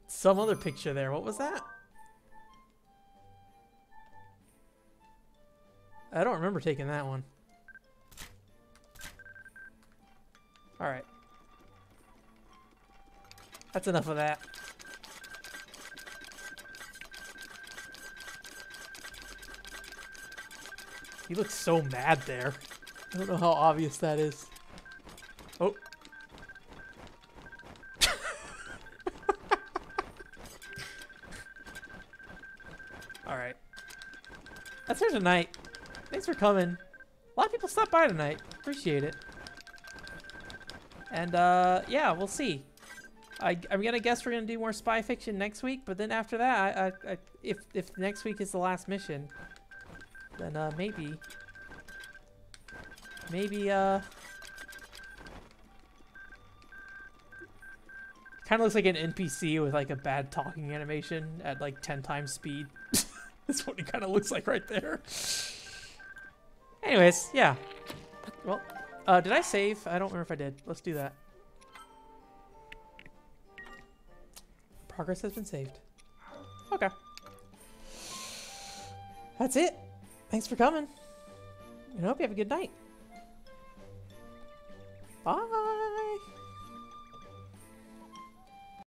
some other picture there. What was that? I don't remember taking that one. Alright. That's enough of that. He looks so mad there. I don't know how obvious that is. Oh. Alright. That's here tonight. Thanks for coming. A lot of people stopped by tonight. Appreciate it. And, yeah, we'll see. I'm gonna guess we're gonna do more Spy Fiction next week, but then after that, if next week is the last mission, then, maybe, kind of looks like an NPC with, like, a bad talking animation at, like, 10 times speed. That's what it kind of looks like right there. Anyways, yeah. Well, did I save? I don't remember if I did. Let's do that. Progress has been saved. Okay. That's it. Thanks for coming. I hope you have a good night. Bye.